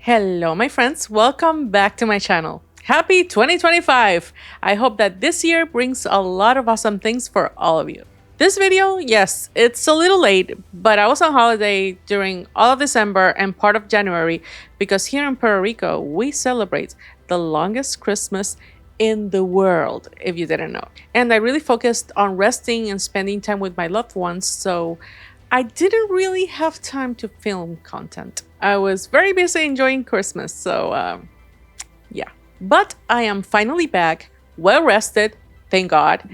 Hello, my friends. Welcome back to my channel. Happy 2025! I hope that this year brings a lot of awesome things for all of you. This video, yes, it's a little late, but I was on holiday during all of December and part of January because here in Puerto Rico, we celebrate the longest Christmas in the world, if you didn't know. And I really focused on resting and spending time with my loved ones, so I didn't really have time to film content. I was very busy enjoying Christmas, so yeah. But I am finally back, well rested, thank God,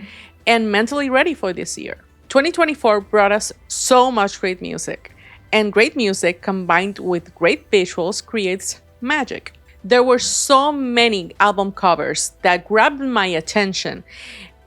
and mentally ready for this year. 2024 brought us so much great music, and great music combined with great visuals creates magic. There were so many album covers that grabbed my attention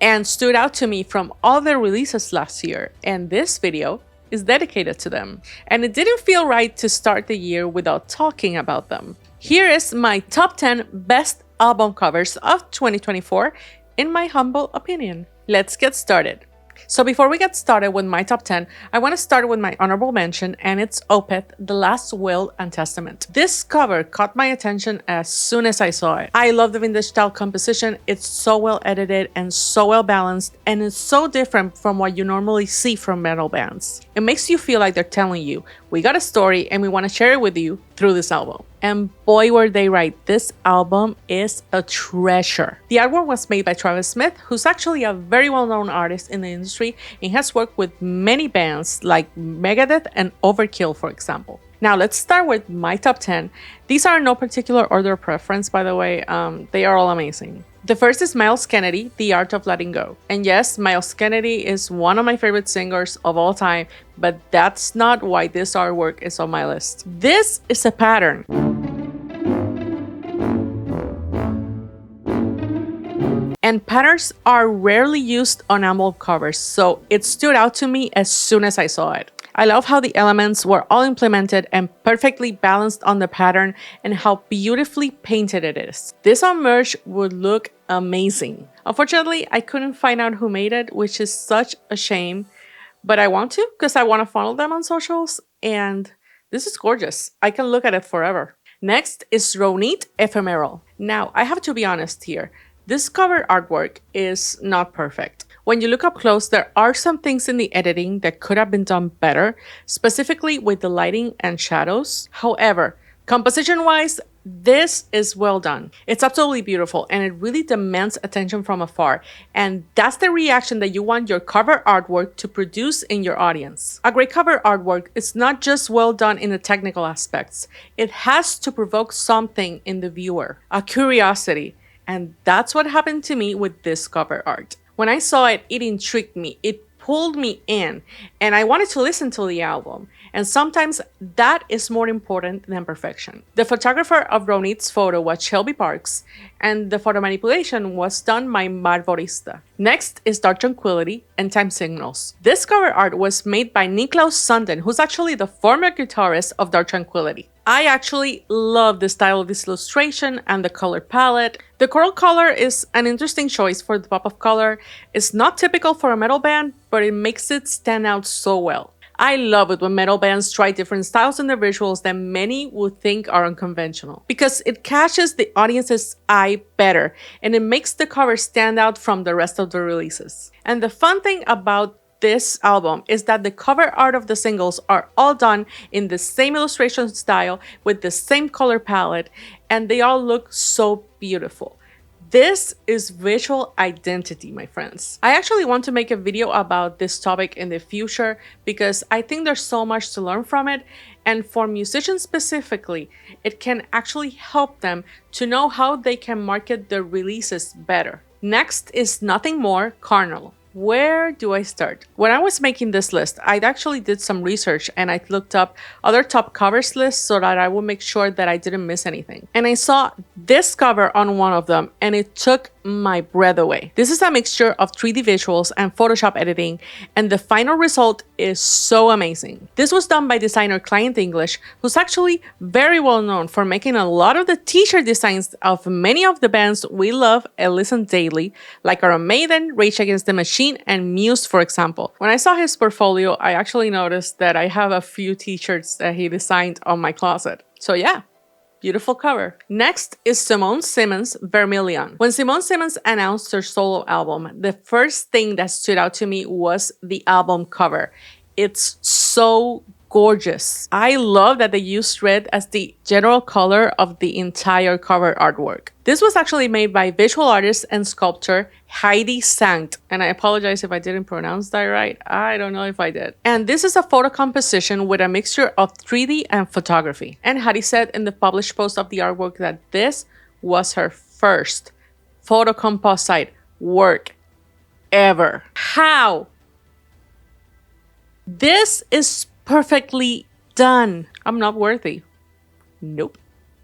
and stood out to me from all the releases last year, and this video is dedicated to them. And it didn't feel right to start the year without talking about them. Here is my top 10 best album covers of 2024, in my humble opinion. Let's get started. So before we get started with my top 10, I want to start with my honorable mention, and it's Opeth, The Last Will and Testament. This cover caught my attention as soon as I saw it. I love the vintage style composition. It's so well edited and so well balanced, and it's so different from what you normally see from metal bands. It makes you feel like they're telling you, we got a story and we want to share it with you through this album. And boy were they right, this album is a treasure. The artwork was made by Travis Smith, who's actually a very well-known artist in the industry and has worked with many bands like Megadeth and Overkill, for example. Now let's start with my top 10. These are in no particular order of preference, by the way. They are all amazing. The first is Myles Kennedy, The Art of Letting Go. And yes, Myles Kennedy is one of my favorite singers of all time, but that's not why this artwork is on my list. This is a pattern. And patterns are rarely used on album covers, so it stood out to me as soon as I saw it. I love how the elements were all implemented and perfectly balanced on the pattern, and how beautifully painted it is. This on merch would look amazing. Unfortunately, I couldn't find out who made it, which is such a shame, but I want to because I want to follow them on socials, and this is gorgeous. I can look at it forever. Next is Ronit Ephemeral. Now, I have to be honest here. This cover artwork is not perfect. When you look up close, there are some things in the editing that could have been done better, specifically with the lighting and shadows. However, composition-wise, this is well done. It's absolutely beautiful, and it really demands attention from afar, and that's the reaction that you want your cover artwork to produce in your audience. A great cover artwork is not just well done in the technical aspects. It has to provoke something in the viewer, a curiosity. And that's what happened to me with this cover art. When I saw it, it intrigued me, it pulled me in, and I wanted to listen to the album. And sometimes that is more important than perfection. The photographer of Ronit's photo was Shelby Parks, and the photo manipulation was done by Mar Borista. Next is Dark Tranquility and Time Signals. This cover art was made by Niklaus Sunden, who's actually the former guitarist of Dark Tranquility. I actually love the style of this illustration and the color palette. The coral color is an interesting choice for the pop of color. It's not typical for a metal band, but it makes it stand out so well. I love it when metal bands try different styles in their visuals that many would think are unconventional, because it catches the audience's eye better and it makes the cover stand out from the rest of the releases. And the fun thing about this album is that the cover art of the singles are all done in the same illustration style with the same color palette, and they all look so beautiful. This is visual identity, my friends. I actually want to make a video about this topic in the future because I think there's so much to learn from it, and for musicians specifically, it can actually help them to know how they can market their releases better. Next is Nothing More, Carnal. Where do I start? When I was making this list, I actually did some research and I looked up other top covers lists so that I would make sure that I didn't miss anything. And I saw this cover on one of them and it took my breath away. This is a mixture of 3D visuals and Photoshop editing, and the final result is so amazing. This was done by designer Client English, who's actually very well known for making a lot of the t-shirt designs of many of the bands we love and listen daily, like Iron Maiden, Rage Against the Machine, and Muse, for example. When I saw his portfolio, I actually noticed that I have a few t-shirts that he designed on my closet. So yeah, Beautiful cover. Next is Simone Vermilion. When Simone Simmons announced her solo album, the first thing that stood out to me was the album cover. It's so gorgeous. I love that they used red as the general color of the entire cover artwork. This was actually made by visual artist and sculptor Heidi Sankt, and I apologize if I didn't pronounce that right. I don't know if I did. And this is a photo composition with a mixture of 3D and photography. And Heidi said in the published post of the artwork that this was her first photo composite work ever. How? This is perfectly done. I'm not worthy. Nope.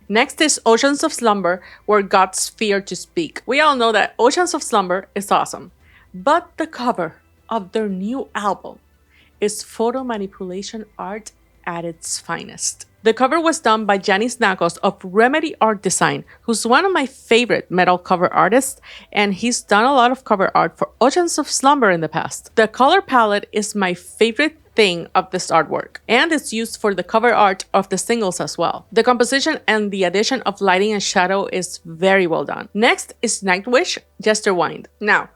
Next is Oceans of Slumber, Where Gods Fear to Speak. We all know that Oceans of Slumber is awesome, but the cover of their new album is photo manipulation art at its finest. The cover was done by Janis Nagos of Remedy Art Design, who's one of my favorite metal cover artists, and he's done a lot of cover art for Oceans of Slumber in the past. The color palette is my favorite thing of this artwork, and it's used for the cover art of the singles as well. The composition and the addition of lighting and shadow is very well done. Next is Nightwish, Jester Wind. Now,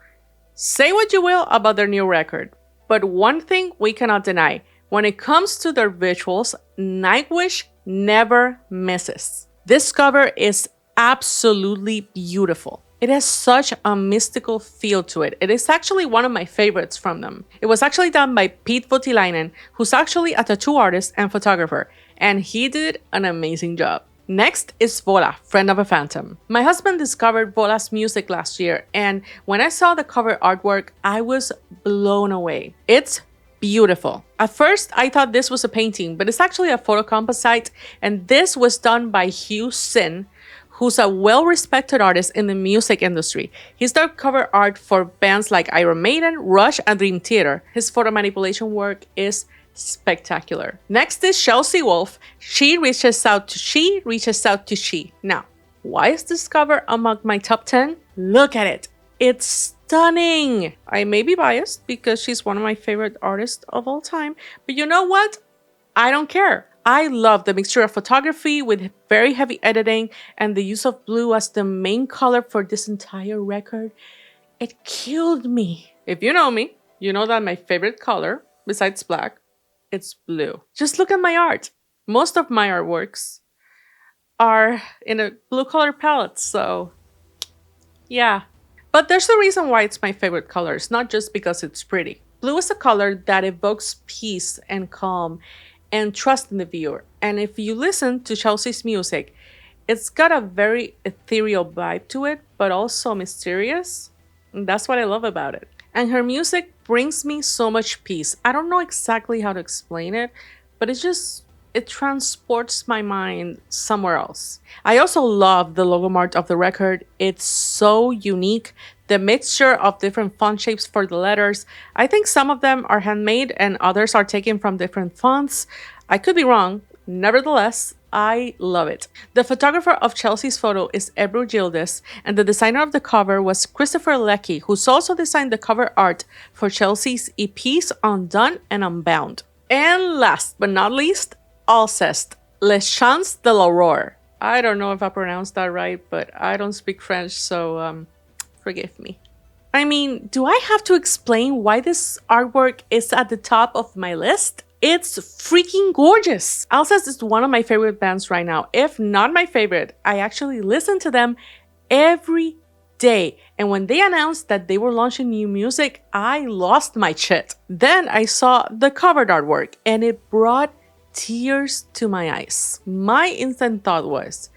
say what you will about their new record, but one thing we cannot deny, when it comes to their visuals, Nightwish never misses. This cover is absolutely beautiful. It has such a mystical feel to it. It is actually one of my favorites from them. It was actually done by Pete Voutilainen, who's actually a tattoo artist and photographer, and he did an amazing job. Next is Vaal, Friend of a Phantom. My husband discovered Vaal's music last year, and when I saw the cover artwork, I was blown away. It's beautiful. At first, I thought this was a painting, but it's actually a photo composite, and this was done by Hugh Sin, who's a well-respected artist in the music industry. He's done cover art for bands like Iron Maiden, Rush, and Dream Theater. His photo manipulation work is spectacular. Next is Chelsea Wolfe, She Reaches Out to She. Now, why is this cover among my top 10? Look at it. It's stunning. I may be biased because she's one of my favorite artists of all time, but you know what? I don't care. I love the mixture of photography with very heavy editing and the use of blue as the main color for this entire record. It killed me. If you know me, you know that my favorite color, besides black, it's blue. Just look at my art. Most of my artworks are in a blue color palette, so yeah. But there's a reason why it's my favorite color. It's not just because it's pretty. Blue is a color that evokes peace and calm and trust in the viewer. And if you listen to Chelsea's music, it's got a very ethereal vibe to it, but also mysterious. And that's what I love about it. And her music brings me so much peace. I don't know exactly how to explain it, but it transports my mind somewhere else. I also love the logo art of the record. It's so unique. The mixture of different font shapes for the letters. I think some of them are handmade and others are taken from different fonts. I could be wrong. Nevertheless, I love it. The photographer of Chelsea's photo is Ebru Gildes, and the designer of the cover was Christopher Leckie, who's also designed the cover art for Chelsea's EPs Undone and Unbound. And last but not least, Alceste, Les Chants de l'Aurore. I don't know if I pronounced that right, but I don't speak French, so forgive me. I mean, do I have to explain why this artwork is at the top of my list? It's freaking gorgeous. Alceste is one of my favorite bands right now. If not my favorite, I actually listen to them every day. And when they announced that they were launching new music, I lost my shit. Then I saw the covered artwork and it brought tears to my eyes. My instant thought was,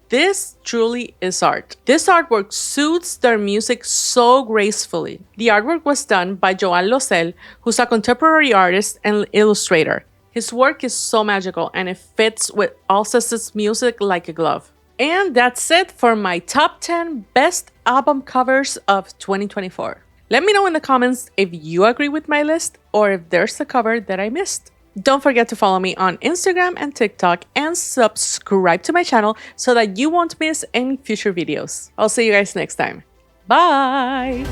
this truly is art. This artwork suits their music so gracefully. The artwork was done by Joan Losel, who's a contemporary artist and illustrator. His work is so magical and it fits with Alceste's music like a glove. And that's it for my top 10 best album covers of 2024. Let me know in the comments if you agree with my list or if there's a cover that I missed. Don't forget to follow me on Instagram and TikTok and subscribe to my channel so that you won't miss any future videos. I'll see you guys next time. Bye!